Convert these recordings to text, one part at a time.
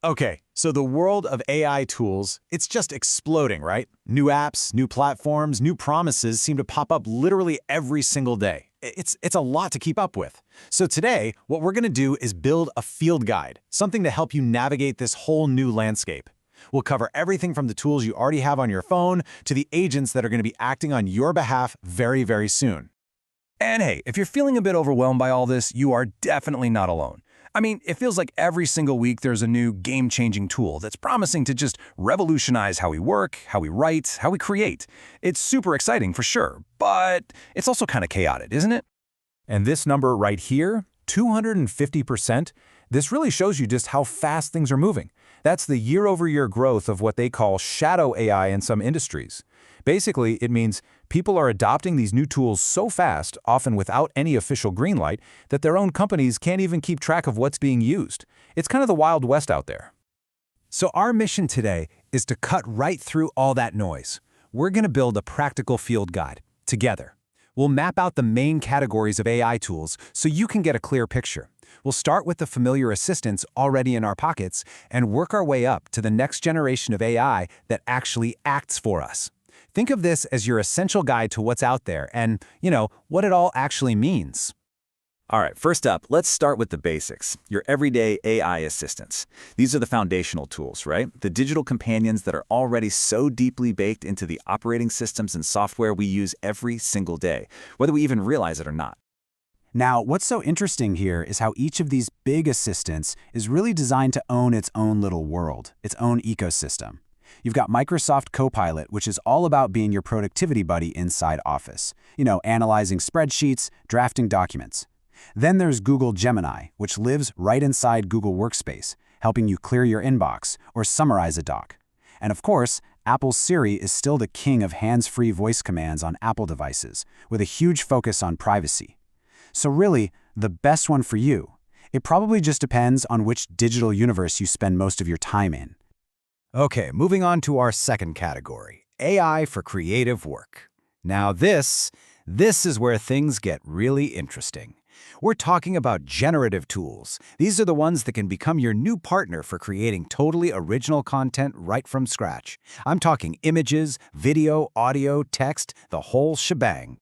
Okay, so the world of AI tools, it's just exploding, right? New apps, new platforms, new promises seem to pop up literally every single day. It's a lot to keep up with. So today, what we're going to do is build a field guide, something to help you navigate this whole new landscape. We'll cover everything from the tools you already have on your phone to the agents that are going to be acting on your behalf very, very soon. And hey, if you're feeling a bit overwhelmed by all this, you are definitely not alone. I mean, it feels like every single week there's a new game-changing tool that's promising to just revolutionize how we work, how we write, how we create. It's super exciting for sure, but it's also kind of chaotic, isn't it? And this number right here, 250%, this really shows you just how fast things are moving. That's the year-over-year growth of what they call shadow AI in some industries. Basically, it means people are adopting these new tools so fast, often without any official green light, that their own companies can't even keep track of what's being used. It's kind of the Wild West out there. So our mission today is to cut right through all that noise. We're going to build a practical field guide together. We'll map out the main categories of AI tools so you can get a clear picture. We'll start with the familiar assistants already in our pockets and work our way up to the next generation of AI that actually acts for us. Think of this as your essential guide to what's out there and, what it all actually means. All right, first up, let's start with the basics, your everyday AI assistants. These are the foundational tools, right? The digital companions that are already so deeply baked into the operating systems and software we use every single day, whether we even realize it or not. Now, what's so interesting here is how each of these big assistants is really designed to own its own little world, its own ecosystem. You've got Microsoft Copilot, which is all about being your productivity buddy inside Office. Analyzing spreadsheets, drafting documents. Then there's Google Gemini, which lives right inside Google Workspace, helping you clear your inbox or summarize a doc. And of course, Apple's Siri is still the king of hands-free voice commands on Apple devices, with a huge focus on privacy. So really, the best one for you. It probably just depends on which digital universe you spend most of your time in. Okay, moving on to our second category, AI for creative work. Now this is where things get really interesting. We're talking about generative tools. These are the ones that can become your new partner for creating totally original content right from scratch. I'm talking images, video, audio, text, the whole shebang.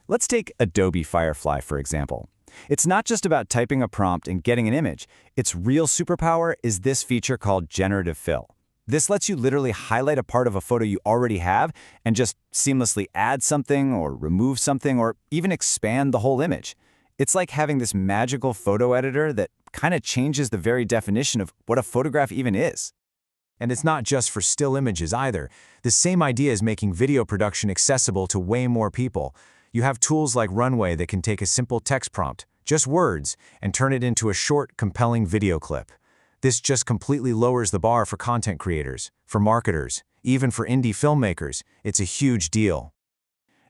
Let's take Adobe Firefly, for example. It's not just about typing a prompt and getting an image. Its real superpower is this feature called Generative Fill. This lets you literally highlight a part of a photo you already have and just seamlessly add something or remove something or even expand the whole image. It's like having this magical photo editor that kind of changes the very definition of what a photograph even is. And it's not just for still images either. The same idea is making video production accessible to way more people. You have tools like Runway that can take a simple text prompt, just words, and turn it into a short, compelling video clip. This just completely lowers the bar for content creators, for marketers, even for indie filmmakers. It's a huge deal.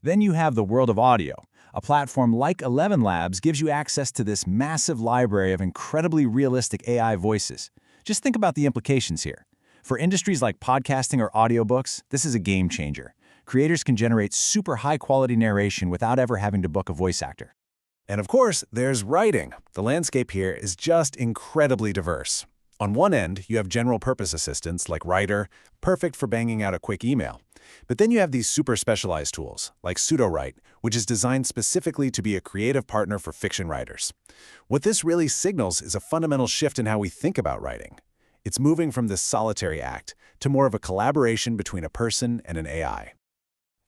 Then you have the world of audio. A platform like 11 Labs gives you access to this massive library of incredibly realistic AI voices. Just think about the implications here. For industries like podcasting or audiobooks, this is a game changer. Creators can generate super high-quality narration without ever having to book a voice actor. And of course, there's writing. The landscape here is just incredibly diverse. On one end, you have general-purpose assistants like Writer, perfect for banging out a quick email. But then you have these super specialized tools, like Pseudo-Write, which is designed specifically to be a creative partner for fiction writers. What this really signals is a fundamental shift in how we think about writing. It's moving from this solitary act to more of a collaboration between a person and an AI.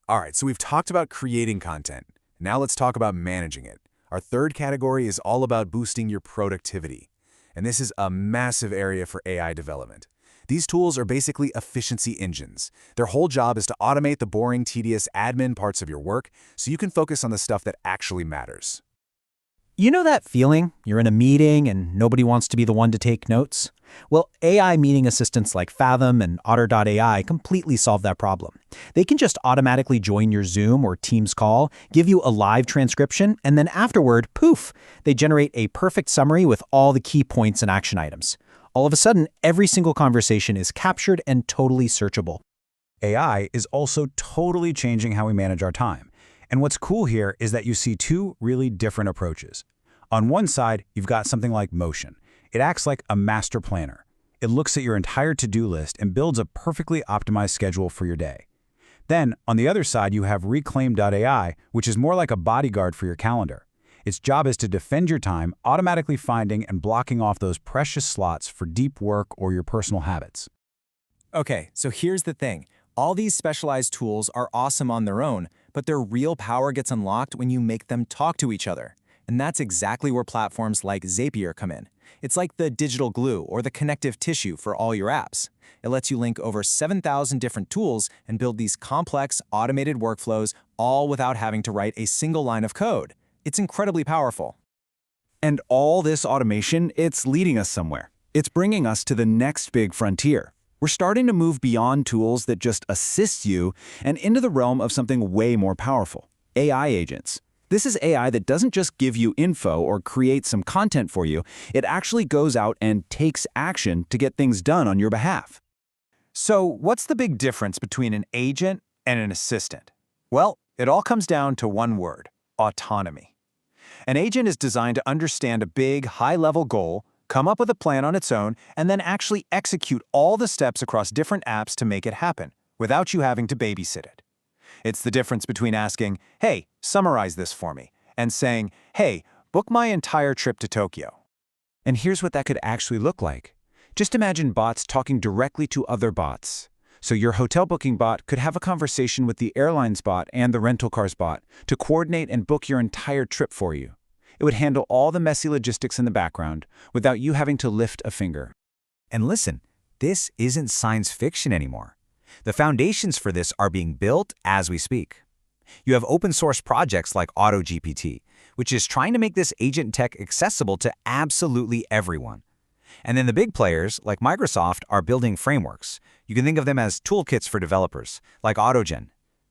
All right, so we've talked about creating content. Now let's talk about managing it. Our third category is all about boosting your productivity. And this is a massive area for AI development. These tools are basically efficiency engines. Their whole job is to automate the boring, tedious admin parts of your work so you can focus on the stuff that actually matters. You know that feeling? You're in a meeting and nobody wants to be the one to take notes? Well, AI meeting assistants like Fathom and Otter.ai completely solve that problem. They can just automatically join your Zoom or Teams call, give you a live transcription, and then afterward, poof, they generate a perfect summary with all the key points and action items. All of a sudden, every single conversation is captured and totally searchable. AI is also totally changing how we manage our time. And what's cool here is that you see two really different approaches. On one side, you've got something like Motion. It acts like a master planner. It looks at your entire to-do list and builds a perfectly optimized schedule for your day. Then, on the other side, you have Reclaim.ai, which is more like a bodyguard for your calendar. Its job is to defend your time, automatically finding and blocking off those precious slots for deep work or your personal habits. Okay, so here's the thing. All these specialized tools are awesome on their own, but their real power gets unlocked when you make them talk to each other. And that's exactly where platforms like Zapier come in. It's like the digital glue or the connective tissue for all your apps. It lets you link over 7,000 different tools and build these complex, automated workflows, all without having to write a single line of code. It's incredibly powerful. And all this automation, it's leading us somewhere. It's bringing us to the next big frontier. We're starting to move beyond tools that just assist you and into the realm of something way more powerful, AI agents. This is AI that doesn't just give you info or create some content for you, it actually goes out and takes action to get things done on your behalf. So what's the big difference between an agent and an assistant? Well, it all comes down to one word: autonomy. An agent is designed to understand a big, high-level goal, come up with a plan on its own, and then actually execute all the steps across different apps to make it happen, without you having to babysit it. It's the difference between asking, "Hey, summarize this for me," and saying, "Hey, book my entire trip to Tokyo." And here's what that could actually look like. Just imagine bots talking directly to other bots. So your hotel booking bot could have a conversation with the airlines bot and the rental cars bot to coordinate and book your entire trip for you. It would handle all the messy logistics in the background without you having to lift a finger. And listen, this isn't science fiction anymore. The foundations for this are being built as we speak. You have open source projects like AutoGPT, which is trying to make this agent tech accessible to absolutely everyone. And then the big players, like Microsoft, are building frameworks. You can think of them as toolkits for developers, like AutoGen.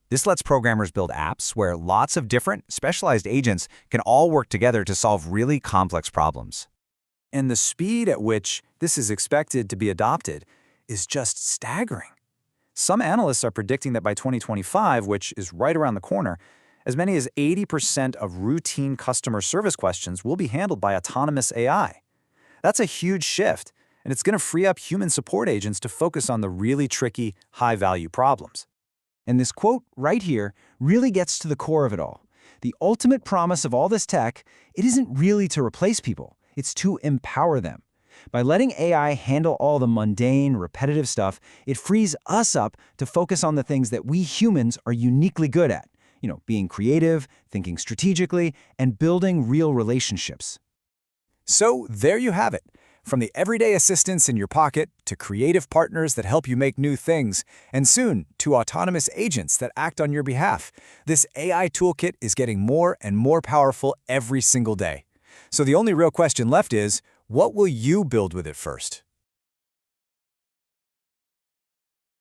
This lets programmers build apps where lots of different, specialized agents can all work together to solve really complex problems. And the speed at which this is expected to be adopted is just staggering. Some analysts are predicting that by 2025, which is right around the corner, as many as 80% of routine customer service questions will be handled by autonomous AI. That's a huge shift, and it's going to free up human support agents to focus on the really tricky, high-value problems. And this quote right here really gets to the core of it all. The ultimate promise of all this tech, it isn't really to replace people, it's to empower them. By letting AI handle all the mundane, repetitive stuff, it frees us up to focus on the things that we humans are uniquely good at. Being creative, thinking strategically, and building real relationships. So there you have it. From the everyday assistants in your pocket to creative partners that help you make new things, and soon to autonomous agents that act on your behalf, this AI toolkit is getting more and more powerful every single day. So the only real question left is, what will you build with it first?